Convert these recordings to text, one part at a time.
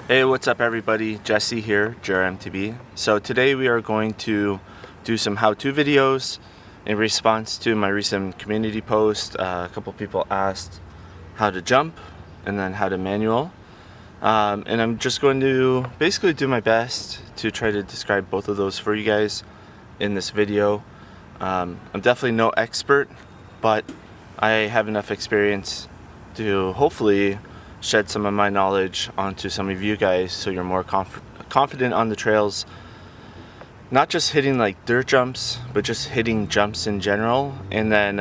Hey, what's up everybody? Jesse here, JRMTB. So today we are going to do some how-to videos in response to my recent community post. A couple people asked how to jump and then how to manual. And I'm just going to basically do my best to try to describe both of those for you guys in this video. I'm definitely no expert, but I have enough experience to hopefully shed some of my knowledge onto some of you guys so you're more confident on the trails, not just hitting like dirt jumps, but just hitting jumps in general. And then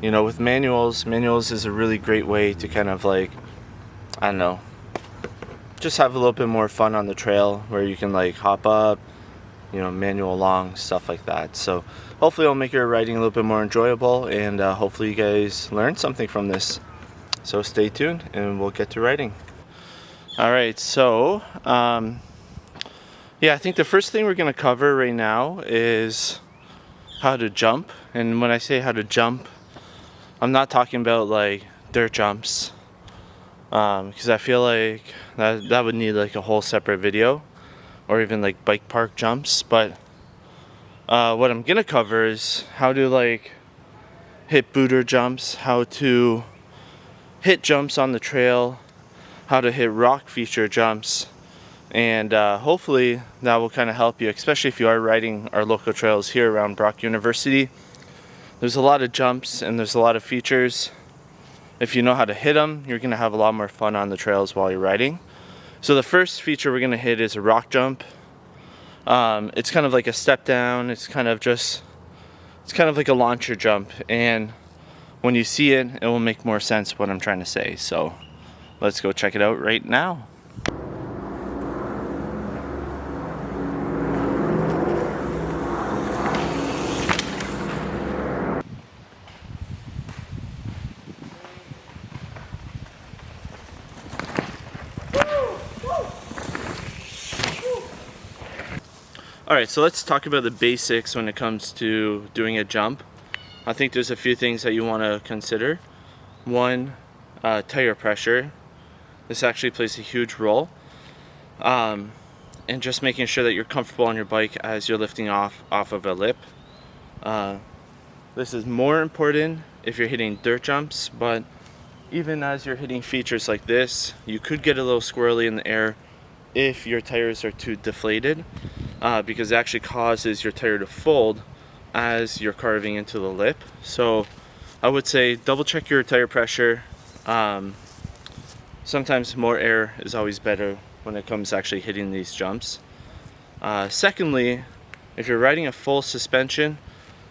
with manuals is a really great way to kind of like, I don't know, just have a little bit more fun on the trail where you can like hop up, manual along, stuff like that. So hopefully I'll make your riding a little bit more enjoyable, and hopefully you guys learn something from this. So stay tuned and we'll get to riding. Alright, so I think the first thing we're going to cover right now is how to jump. And when I say how to jump, I'm not talking about like dirt jumps, because I feel like that would need like a whole separate video, or even like bike park jumps. But what I'm going to cover is how to like hit booter jumps, how to hit jumps on the trail, how to hit rock feature jumps, and hopefully that will kind of help you, especially if you are riding our local trails here around Brock University. There's a lot of jumps and there's a lot of features. If you know how to hit them, you're going to have a lot more fun on the trails while you're riding. So the first feature we're going to hit is a rock jump. It's kind of like a step down. It's kind of like a launcher jump, and when you see it, it will make more sense what I'm trying to say. So let's go check it out right now. Alright, so let's talk about the basics when it comes to doing a jump. I think there's a few things that you want to consider. One, tire pressure. This actually plays a huge role. And just making sure that you're comfortable on your bike as you're lifting off of a lip. This is more important if you're hitting dirt jumps, but even as you're hitting features like this, you could get a little squirrely in the air if your tires are too deflated, because it actually causes your tire to fold as you're carving into the lip. So I would say double check your tire pressure. Sometimes more air is always better when it comes to actually hitting these jumps. Secondly, if you're riding a full suspension,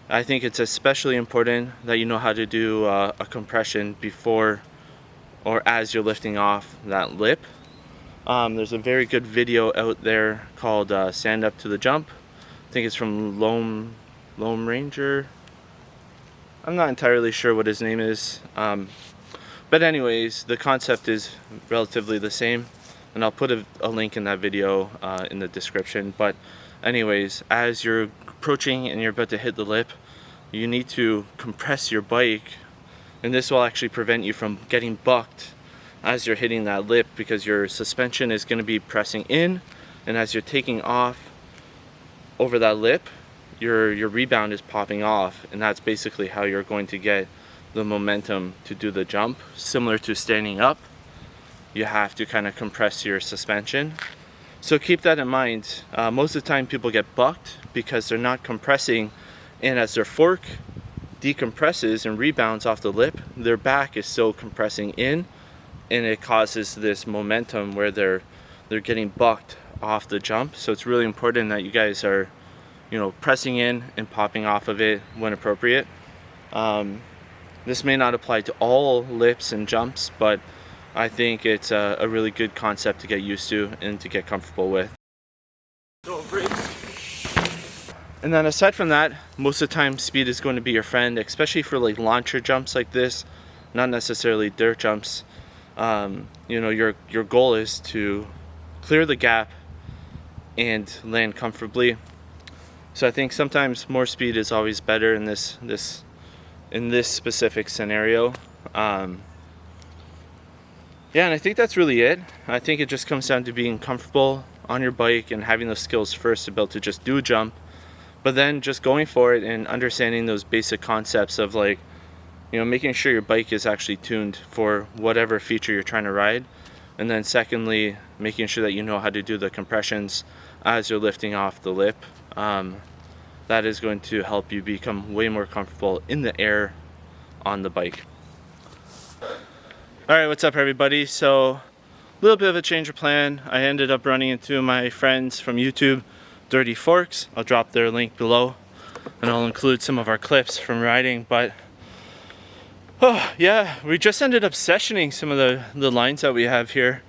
I think it's especially important that you know how to do a compression before or as you're lifting off that lip. There's a very good video out there called Stand Up to the Jump. I think it's from Lone Ranger. I'm not entirely sure what his name is. But anyways, the concept is relatively the same. And I'll put a link in that video in the description. But anyways, as you're approaching and you're about to hit the lip, you need to compress your bike. And this will actually prevent you from getting bucked as you're hitting that lip, because your suspension is going to be pressing in. And as you're taking off over that lip, your rebound is popping off, and that's basically how you're going to get the momentum to do the jump. Similar to standing up, you have to kind of compress your suspension. So keep that in mind. Most of the time people get bucked because they're not compressing, and as their fork decompresses and rebounds off the lip, their back is still compressing in, and it causes this momentum where they're getting bucked off the jump. So it's really important that you guys are pressing in and popping off of it when appropriate. This may not apply to all lips and jumps, but I think it's a really good concept to get used to and to get comfortable with. And then aside from that, most of the time speed is going to be your friend, especially for like launcher jumps like this, not necessarily dirt jumps. Your goal is to clear the gap and land comfortably. So I think sometimes more speed is always better in this specific scenario. Yeah, and I think that's really it. I think it just comes down to being comfortable on your bike and having those skills first to be able to just do a jump, but then just going for it and understanding those basic concepts of, like, you know, making sure your bike is actually tuned for whatever feature you're trying to ride. And then secondly, making sure that you know how to do the compressions as you're lifting off the lip. That is going to help you become way more comfortable in the air on the bike. All right, what's up everybody? So a little bit of a change of plan. I ended up running into my friends from YouTube, Dirty Forks. I'll drop their link below and I'll include some of our clips from riding. But oh yeah, we just ended up sessioning some of the lines that we have here,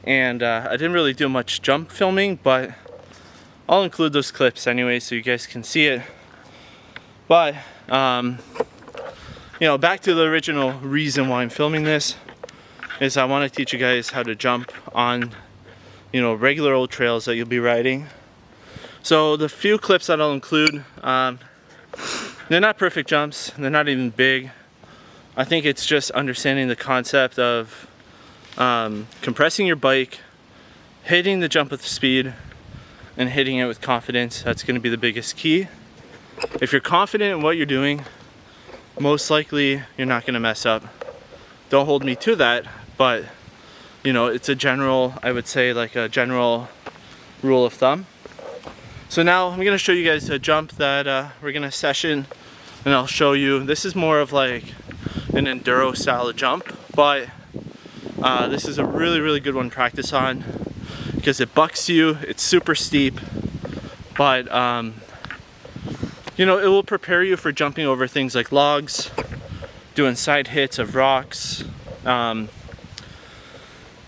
and I didn't really do much jump filming, but I'll include those clips anyway so you guys can see it. But you know, back to the original reason why I'm filming this is I want to teach you guys how to jump on, you know, regular old trails that you'll be riding. So the few clips that I'll include, they're not perfect jumps, they're not even big. I think it's just understanding the concept of compressing your bike, hitting the jump with speed, and hitting it with confidence. That's going to be the biggest key. If you're confident in what you're doing, most likely you're not going to mess up. Don't hold me to that, but you know, it's a general, I would say, like a general rule of thumb. So now I'm going to show you guys a jump that we're going to session, and I'll show you. This is more of like an enduro style of jump, but this is a really good one to practice on because it bucks you. It's super steep, but you know, it will prepare you for jumping over things like logs, doing side hits of rocks,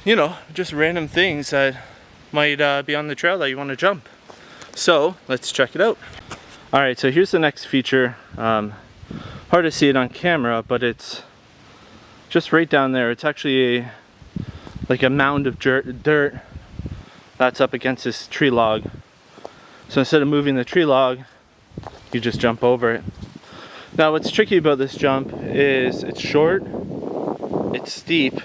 you know, just random things that might be on the trail that you want to jump. So let's check it out. All right, so here's the next feature. Hard to see it on camera, but it's just right down there. It's actually like a mound of dirt that's up against this tree log. So instead of moving the tree log, you just jump over it. Now what's tricky about this jump is it's short, it's steep,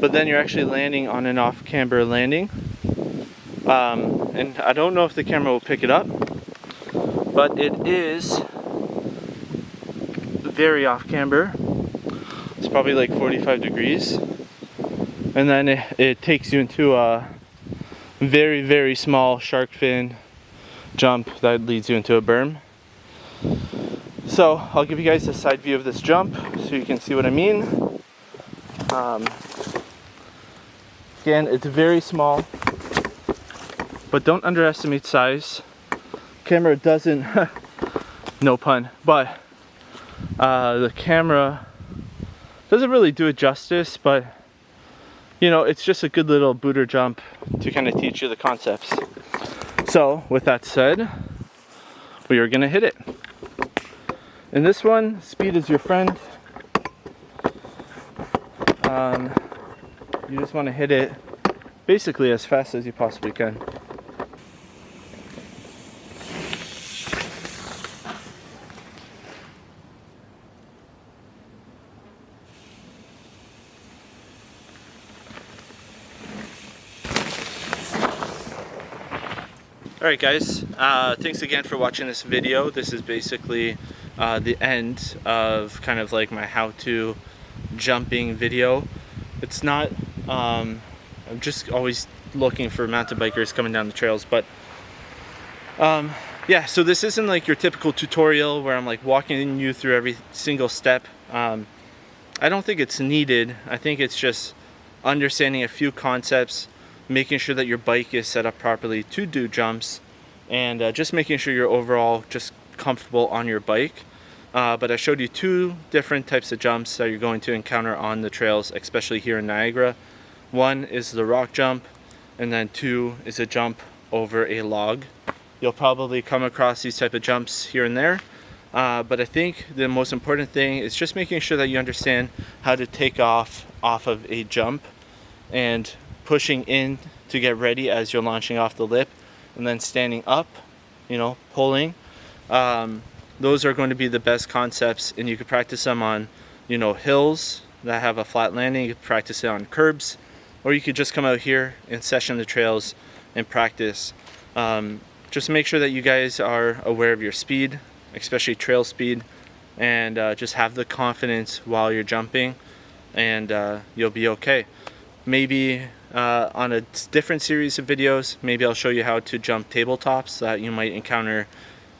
but then you're actually landing on an off-camber landing. And I don't know if the camera will pick it up, but it is very off-camber. It's probably like 45 degrees. And then it takes you into a very small shark fin jump that leads you into a berm. So I'll give you guys a side view of this jump so you can see what I mean. Again, it's very small, but don't underestimate size. Camera doesn't, no pun, but the camera doesn't really do it justice, but you know, it's just a good little booter jump to kind of teach you the concepts. So with that said, we are gonna hit it. In this one, speed is your friend. You just want to hit it basically as fast as you possibly can. Alright guys, thanks again for watching this video. This is basically the end of kind of like my how-to jumping video. It's not, I'm just always looking for mountain bikers coming down the trails, but yeah, so this isn't like your typical tutorial where I'm like walking you through every single step. I don't think it's needed. I think it's just understanding a few concepts, making sure that your bike is set up properly to do jumps, and just making sure you're overall just comfortable on your bike. But I showed you two different types of jumps that you're going to encounter on the trails, especially here in Niagara. One is the rock jump, and then two is a jump over a log. You'll probably come across these type of jumps here and there, but I think the most important thing is just making sure that you understand how to take off of a jump and pushing in to get ready as you're launching off the lip, and then standing up, you know, pulling. Those are going to be the best concepts, and you can practice them on, you know, hills, that have a flat landing, you can practice it on curbs, or you could just come out here and session the trails and practice. Just make sure that you guys are aware of your speed, especially trail speed, and just have the confidence while you're jumping, and you'll be okay. Maybe on a different series of videos, maybe I'll show you how to jump tabletops that you might encounter,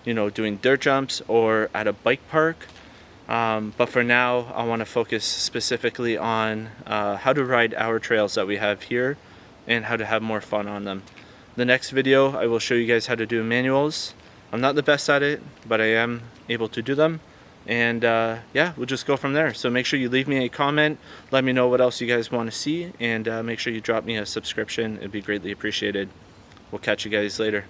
you know, doing dirt jumps or at a bike park. But for now, I want to focus specifically on how to ride our trails that we have here and how to have more fun on them. The next video, I will show you guys how to do manuals. I'm not the best at it, but I am able to do them. And yeah, we'll just go from there. So make sure you leave me a comment, let me know what else you guys want to see, and make sure you drop me a subscription. It'd be greatly appreciated. We'll catch you guys later.